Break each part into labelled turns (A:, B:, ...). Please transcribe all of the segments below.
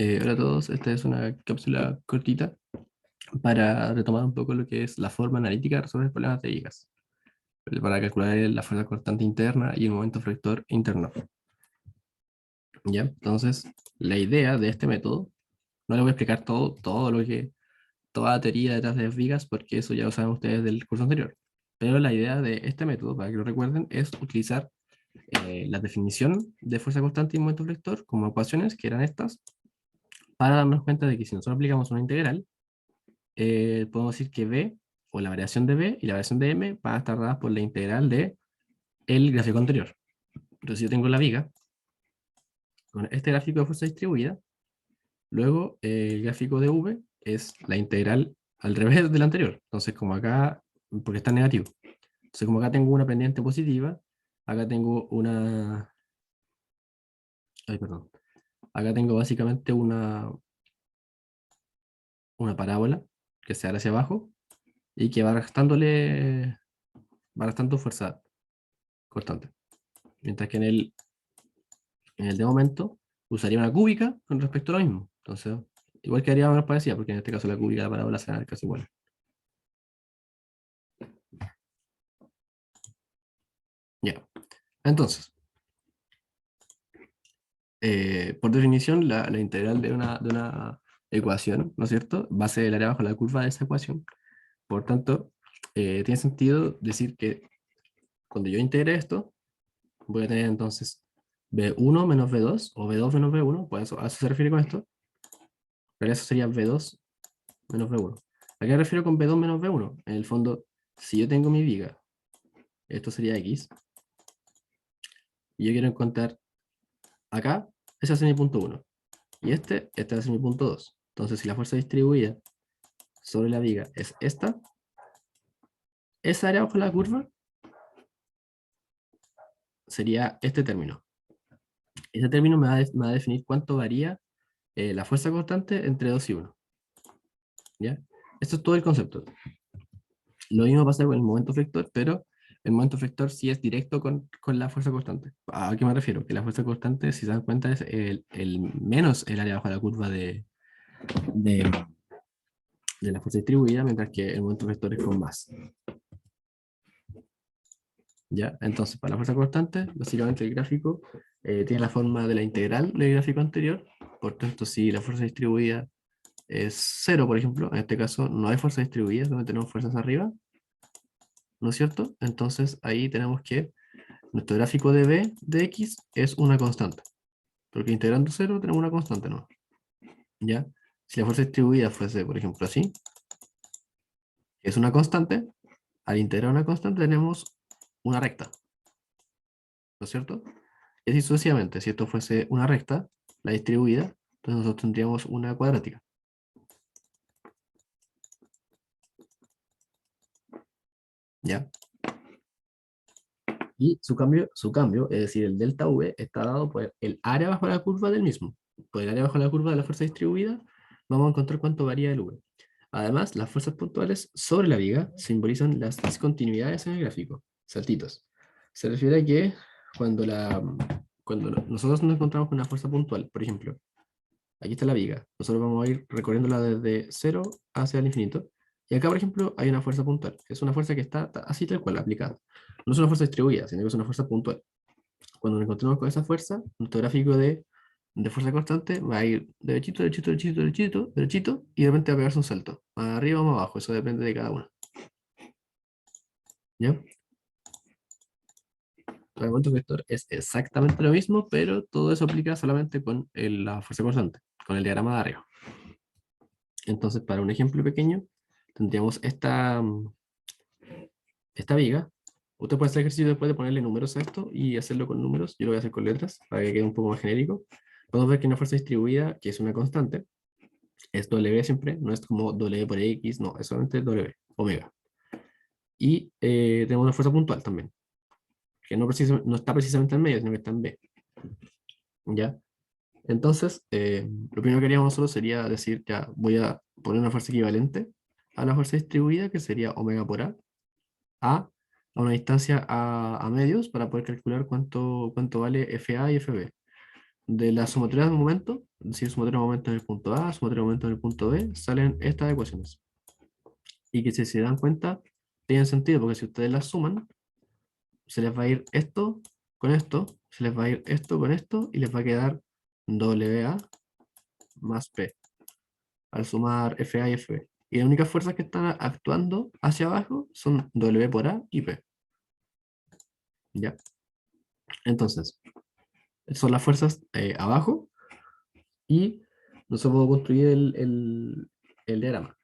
A: Hola a todos, esta es una cápsula cortita para retomar un poco lo que es la forma analítica de resolver problemas de vigas, para calcular la fuerza constante interna y el momento flexor interno. ¿Ya? Entonces, la idea de este método, no le voy a explicar todo lo que, toda la teoría detrás de las vigas, porque eso ya lo saben ustedes del curso anterior. Pero la idea de este método, para que lo recuerden, es utilizar la definición de fuerza constante y momento flexor como ecuaciones, que eran estas, para darnos cuenta de que si nosotros aplicamos una integral, podemos decir que B, o la variación de B y la variación de M, van a estar dadas por la integral de el gráfico anterior. Entonces yo tengo la viga con este gráfico de fuerza distribuida, luego el gráfico de V es la integral al revés del anterior. Entonces como acá, porque está negativo. Entonces como acá tengo una pendiente positiva, acá tengo una... Ay, perdón. Acá tengo básicamente una parábola que se abre hacia abajo y que va restando fuerza constante. Mientras que en el de momento usaría una cúbica con respecto a lo mismo. Entonces, igual quedaría más parecida, porque en este caso la cúbica y la parábola serán casi iguales. Ya. Entonces, por definición, la integral de una ecuación, ¿no es cierto?, va a ser el área bajo la curva de esa ecuación. Por tanto, tiene sentido decir que cuando yo integre esto, voy a tener entonces B1 menos B2, o B2 menos B1, pues a eso se refiere con esto, pero eso sería B2 menos B1. ¿A qué me refiero con B2 menos B1? En el fondo, si yo tengo mi viga, esto sería X, y yo quiero encontrar acá, ese es mi punto 1, y este es mi punto 2. Entonces, si la fuerza distribuida sobre la viga es esa área bajo la curva sería este término. Este término me va a definir cuánto varía la fuerza constante entre 2 y 1. ¿Ya? Esto es todo el concepto. Lo mismo pasa con el momento vector, pero el momento vector sí es directo con la fuerza constante. ¿A qué me refiero? Que la fuerza constante, si se dan cuenta, es el menos el área bajo la curva de, de la fuerza distribuida, mientras que el momento vector es con más. ¿Ya? Entonces, para la fuerza constante, básicamente el gráfico tiene la forma de la integral del gráfico anterior. Por tanto, si la fuerza distribuida es cero, por ejemplo, en este caso no hay fuerza distribuida, donde tenemos fuerzas arriba, ¿no es cierto? Entonces ahí tenemos que nuestro gráfico de B de X es una constante, porque integrando cero tenemos una constante, ¿no? ¿Ya? Si la fuerza distribuida fuese, por ejemplo, así, que es una constante, al integrar una constante tenemos una recta, ¿no es cierto? Y así sucesivamente, si esto fuese una recta, la distribuida, entonces nosotros tendríamos una cuadrática. ¿Ya? Y su cambio, es decir, el delta V, está dado por el área bajo la curva del mismo. Por el área bajo la curva de la fuerza distribuida, vamos a encontrar cuánto varía el V. Además, las fuerzas puntuales sobre la viga simbolizan las discontinuidades en el gráfico, saltitos. Se refiere a que cuando nosotros nos encontramos con una fuerza puntual, por ejemplo, aquí está la viga, nosotros vamos a ir recorriéndola desde cero hacia el infinito, y acá, por ejemplo, hay una fuerza puntual, que es una fuerza que está así tal cual aplicada. No es una fuerza distribuida, sino que es una fuerza puntual. Cuando nos encontremos con esa fuerza, nuestro gráfico de fuerza constante va a ir derechito, derechito, derechito, derechito, derechito, y de repente va a pegarse un salto. Más arriba o más abajo, eso depende de cada uno. ¿Ya? El momento vector es exactamente lo mismo, pero todo eso aplica solamente con la fuerza constante, con el diagrama de arriba. Entonces, para un ejemplo pequeño, tendríamos esta viga. Usted puede hacer ejercicio después de ponerle números a esto y hacerlo con números. Yo lo voy a hacer con letras para que quede un poco más genérico. Podemos ver que una fuerza distribuida, que es una constante, es W siempre, no es como W por X, no, es solamente W, omega. Y tenemos una fuerza puntual también, que no está precisamente en medio, sino que está en B. ¿Ya? Entonces, lo primero que haríamos nosotros sería decir, ya, voy a poner una fuerza equivalente a la fuerza distribuida, que sería omega por a una distancia a medios, para poder calcular cuánto vale FA y FB. De la sumatoria de momento, Si sumatorio de momentos en el punto A, sumatorio de momentos en el punto B, salen estas ecuaciones. Y que si se dan cuenta, tienen sentido, porque si ustedes las suman, se les va a ir esto con esto, se les va a ir esto con esto, y les va a quedar WA más P, al sumar FA y FB. Y las únicas fuerzas que están actuando hacia abajo son W por A y P. ¿Ya? Entonces, son las fuerzas abajo, y nosotros podemos construir el diagrama.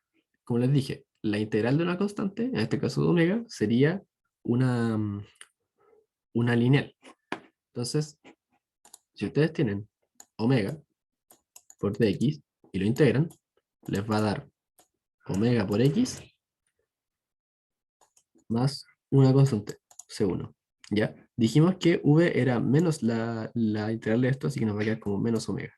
A: Como les dije, la integral de una constante, en este caso de omega, sería una, una lineal. Entonces, si ustedes tienen omega por dx y lo integran, les va a dar omega por x más una constante, C1. ¿Ya? Dijimos que v era menos la integral de esto, así que nos va a quedar como menos omega.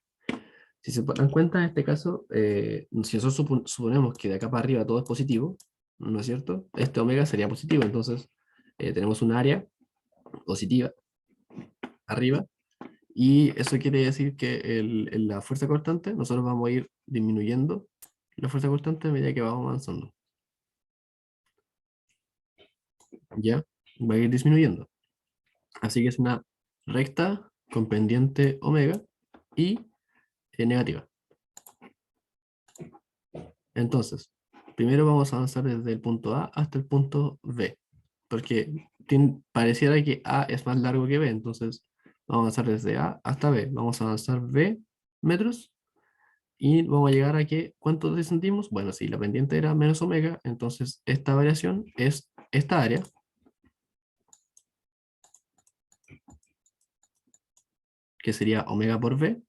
A: Si se dan cuenta, en este caso, si nosotros suponemos que de acá para arriba todo es positivo, ¿no es cierto? Este omega sería positivo, entonces tenemos un área positiva arriba, y eso quiere decir que la fuerza cortante, nosotros vamos a ir disminuyendo la fuerza cortante a medida que vamos avanzando. ¿Ya? Va a ir disminuyendo. Así que es una recta con pendiente omega y negativa. Entonces, primero vamos a avanzar desde el punto A hasta el punto B, porque pareciera que A es más largo que B, entonces vamos a avanzar desde A hasta B. Vamos a avanzar B metros y vamos a llegar a que, ¿cuánto descendimos? Bueno, si la pendiente era menos omega, entonces esta variación es esta área, que sería omega por B,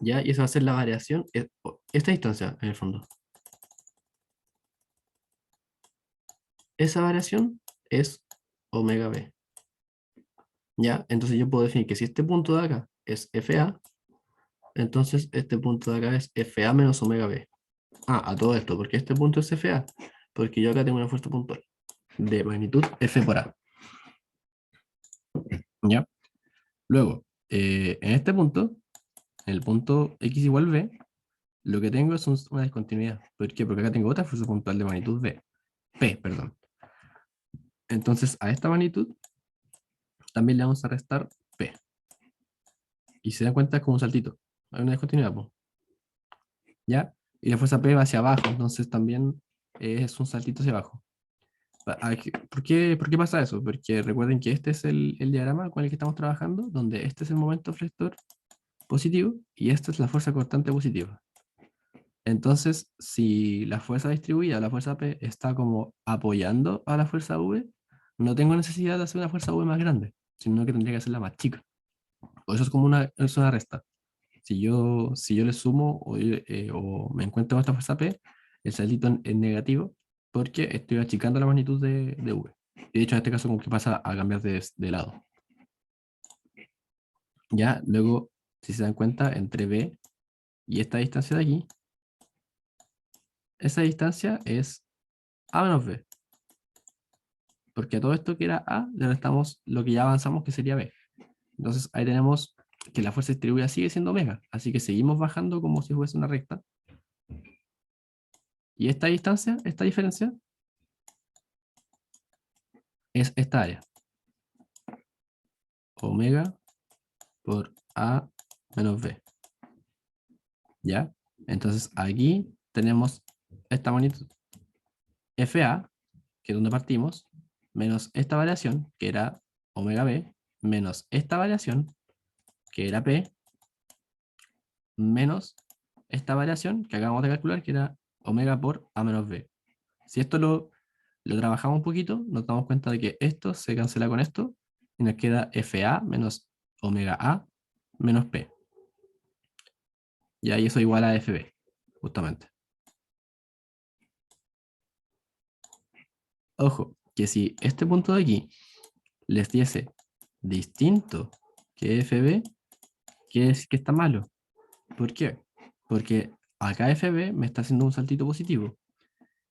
A: ¿ya? Y esa va a ser la variación, esta distancia en el fondo. Esa variación es omega B, ¿ya? Entonces yo puedo definir que si este punto de acá es FA, entonces este punto de acá es FA menos omega B. Ah, a todo esto, porque este punto es FA, porque yo acá tengo una fuerza puntual de magnitud F por A, ¿ya? Luego, en este punto, en el punto X igual B, lo que tengo es una discontinuidad. ¿Por qué? Porque acá tengo otra fuerza puntual de magnitud B. P, perdón. Entonces, a esta magnitud también le vamos a restar P. Y se dan cuenta es como un saltito. Hay una discontinuidad, po, ¿ya? Y la fuerza P va hacia abajo, entonces también es un saltito hacia abajo. ¿Por qué pasa eso? Porque recuerden que este es el diagrama con el que estamos trabajando, donde este es el momento flector positivo y esta es la fuerza cortante positiva. Entonces, si la fuerza distribuida, la fuerza P, está como apoyando a la fuerza V, no tengo necesidad de hacer una fuerza V más grande, sino que tendría que hacerla más chica. O eso es una resta. Si yo le sumo o me encuentro con esta fuerza P, el saltito es negativo porque estoy achicando la magnitud de V. De hecho, en este caso, como que pasa a cambiar de lado. Ya, luego, si se dan cuenta, entre B y esta distancia de aquí, esa distancia es A menos B. Porque a todo esto que era A, le restamos lo que ya avanzamos, que sería B. Entonces, ahí tenemos que la fuerza distribuida sigue siendo omega. Así que seguimos bajando como si fuese una recta. Y esta distancia, esta diferencia, es esta área. Omega por A menos B. ¿Ya? Entonces aquí tenemos esta magnitud FA, que es donde partimos, menos esta variación, que era omega B, menos esta variación, que era P, menos esta variación que acabamos de calcular, que era omega por A menos B. Si esto lo trabajamos un poquito, nos damos cuenta de que esto se cancela con esto, y nos queda FA menos omega A menos P. Y ahí eso igual a FB, justamente. Ojo, que si este punto de aquí les diese distinto que FB, quiere decir que está malo. ¿Por qué? Porque acá FB me está haciendo un saltito positivo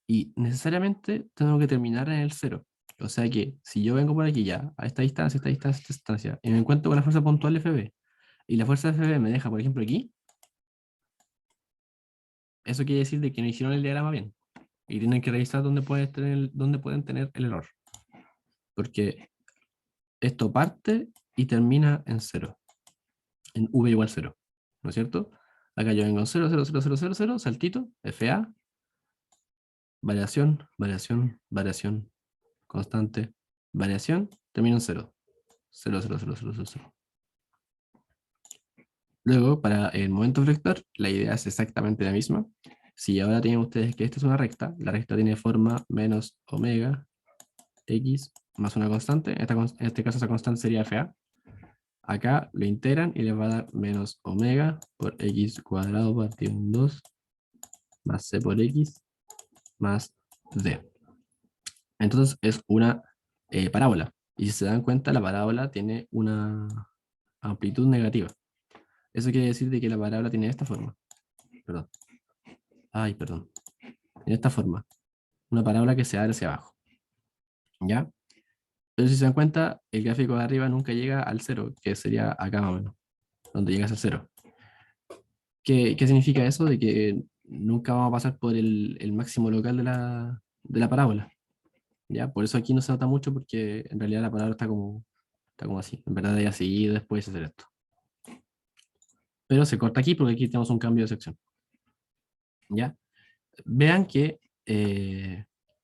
A: y necesariamente tengo que terminar en el cero. O sea que si yo vengo por aquí ya, a esta distancia, esta distancia, y me encuentro con la fuerza puntual FB, y la fuerza FB me deja, por ejemplo, aquí, eso quiere decir de que no hicieron el diagrama bien. Y tienen que revisar dónde pueden tener el error. Porque esto parte y termina en 0, en V igual 0, ¿no es cierto? Acá yo vengo en 0, 0, 0, 0, 0, 0, saltito, FA, variación, variación, variación, constante, variación, termino en 0, 0, 0, 0, 0, 0, 0. Luego, para el momento vector, la idea es exactamente la misma. Si ahora tienen ustedes que esta es una recta, la recta tiene forma menos omega x más una constante, en este caso esa constante sería FA. Acá lo integran y les va a dar menos omega por x cuadrado partido en 2 más c por x más d. Entonces es una parábola. Y si se dan cuenta, la parábola tiene una amplitud negativa. Eso quiere decir de que la parábola tiene esta forma. Perdón. Ay, perdón. Tiene esta forma. Una parábola que se abre hacia abajo. ¿Ya? Pero si se dan cuenta, el gráfico de arriba nunca llega al cero, que sería acá más o menos, donde llegas al cero. ¿Qué significa eso? De que nunca vamos a pasar por el máximo local de la parábola. ¿Ya? Por eso aquí no se nota mucho porque en realidad la parábola está como así. En verdad es así y después hacer esto. Pero se corta aquí porque aquí tenemos un cambio de sección. ¿Ya? Vean que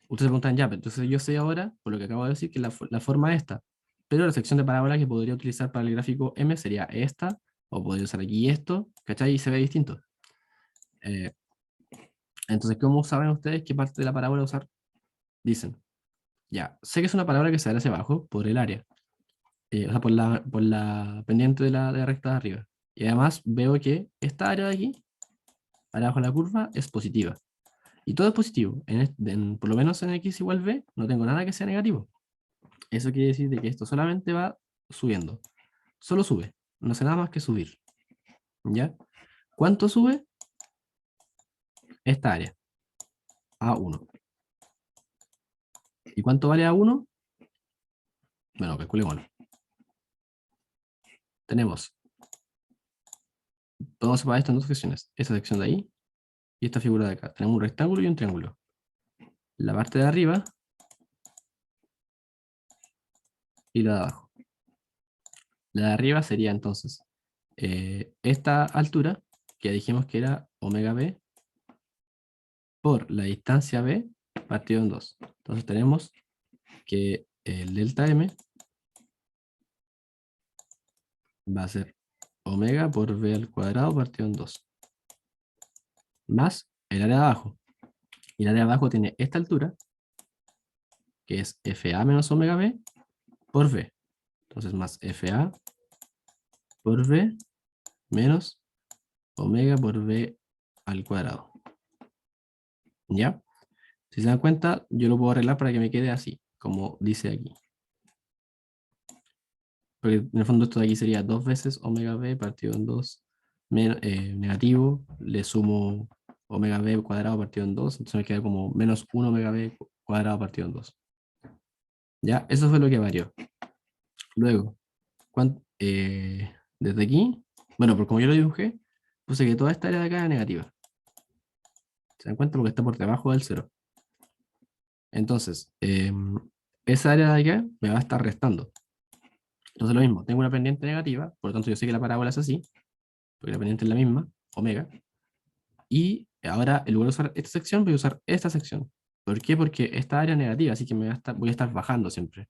A: ustedes se preguntan, ya, pero entonces yo sé ahora, por lo que acabo de decir, que la forma es esta. Pero la sección de parábola que podría utilizar para el gráfico M sería esta, o podría usar aquí esto, ¿cachai? Y se ve distinto. Eh, entonces, ¿cómo saben ustedes qué parte de la parábola usar? Dicen, ya, sé que es una parábola que se da hacia abajo por el área, o sea, por la pendiente de la recta de arriba. Y además veo que esta área de aquí, abajo de la curva, es positiva. Y todo es positivo. Por lo menos en x igual b, no tengo nada que sea negativo. Eso quiere decir de que esto solamente va subiendo. Solo sube. No hace nada más que subir. ¿Ya? ¿Cuánto sube? Esta área. A1. ¿Y cuánto vale A1? Bueno, calculémoslo. Tenemos, podemos separar esto en dos secciones. Esta sección de ahí y esta figura de acá. Tenemos un rectángulo y un triángulo. La parte de arriba y la de abajo. La de arriba sería entonces esta altura, que dijimos que era omega b, por la distancia b partido en 2. Entonces tenemos que el delta m va a ser omega por b al cuadrado partido en 2, más el área de abajo. Y el área de abajo tiene esta altura, que es FA menos omega b por b. Entonces más FA por b menos omega por b al cuadrado. ¿Ya? Si se dan cuenta, yo lo puedo arreglar para que me quede así, como dice aquí. Porque en el fondo esto de aquí sería 2 veces omega b partido en 2 negativo, le sumo omega b cuadrado partido en 2, entonces me queda como menos 1 omega b cuadrado partido en 2. ¿Ya? Eso fue lo que varió. Luego, desde aquí, bueno, por como yo lo dibujé, puse que toda esta área de acá es negativa. ¿Se dan cuenta? Porque está por debajo del 0. Entonces, esa área de acá me va a estar restando. Entonces lo mismo, tengo una pendiente negativa, por lo tanto yo sé que la parábola es así, porque la pendiente es la misma, omega, y ahora en lugar de usar esta sección voy a usar esta sección. ¿Por qué? Porque esta área es negativa, así que voy a estar bajando siempre.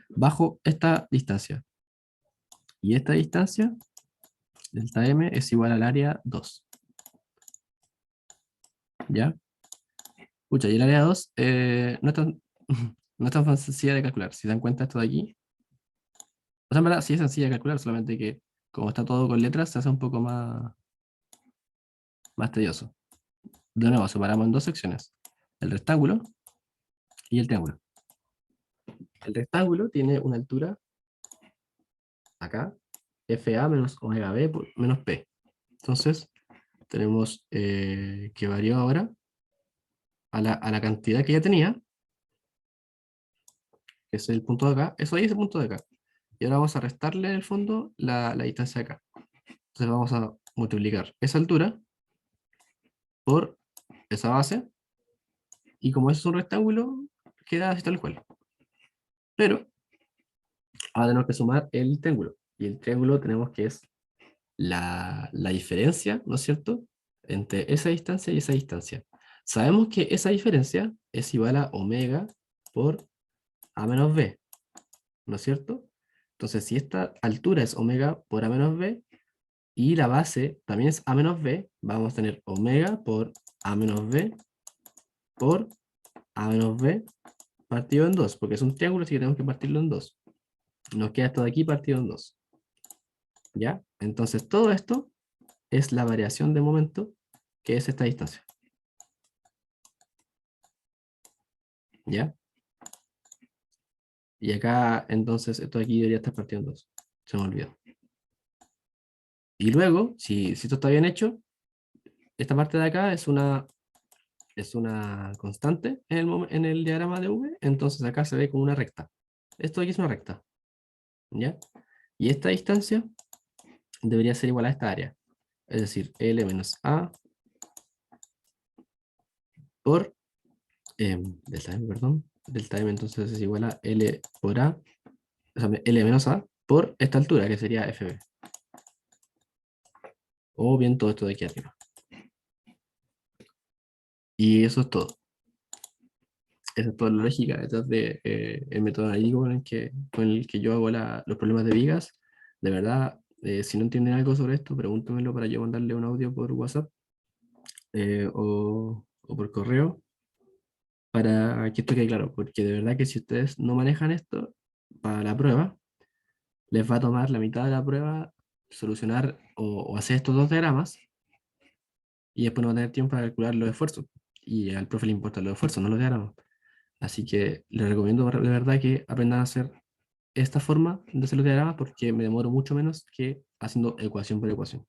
A: Bajo esta distancia. Y esta distancia, delta m, es igual al área 2. ¿Ya? Pucha, y el área 2 no es tan, no es tan sencilla de calcular. Si se dan cuenta esto de aquí, o sea, en verdad sí es sencilla de calcular, solamente que como está todo con letras, se hace un poco más tedioso. De nuevo, separamos en dos secciones, el rectángulo y el triángulo. El rectángulo tiene una altura, acá, FA menos omega B menos P. Entonces, tenemos que varió ahora a la cantidad que ya tenía, que es el punto de acá, eso ahí es el punto de acá. Y ahora vamos a restarle en el fondo la distancia de acá. Entonces vamos a multiplicar esa altura por esa base, y como eso es un rectángulo, queda así tal cual. Pero ahora tenemos que sumar el triángulo. Y el triángulo tenemos que es la diferencia, ¿no es cierto?, entre esa distancia y esa distancia. Sabemos que esa diferencia es igual a omega por a menos b, ¿no es cierto? Entonces, si esta altura es omega por a menos b, y la base también es a menos b, vamos a tener omega por a menos b por a menos b partido en 2, porque es un triángulo, así que tenemos que partirlo en 2. Nos queda esto de aquí partido en 2. ¿Ya? Entonces, todo esto es la variación de momento, que es esta distancia. ¿Ya? Y acá, entonces, esto de aquí debería estar partido en 2. Se me olvidó. Y luego, si esto está bien hecho, esta parte de acá es una constante en el diagrama de V, entonces acá se ve como una recta. Esto de aquí es una recta. ¿Ya? Y esta distancia debería ser igual a esta área. Es decir, L menos A por delta M, perdón. Delta M entonces es igual a L por A, o sea, L menos A por esta altura, que sería FB. O bien todo esto de aquí arriba. Y eso es todo. Esa es toda la lógica detrás de, el método analítico con el que yo hago los problemas de vigas. De verdad, si no entienden algo sobre esto, pregúntenmelo para yo mandarle un audio por WhatsApp o por correo para que esto quede claro. Porque de verdad que si ustedes no manejan esto para la prueba, les va a tomar la mitad de la prueba solucionar o hacer estos dos diagramas, y después no van a tener tiempo para calcular los esfuerzos. Y al profe le importan los esfuerzos, no los diagramas. Así que les recomiendo de verdad que aprendan a hacer esta forma de hacer los diagramas, porque me demoro mucho menos que haciendo ecuación por ecuación.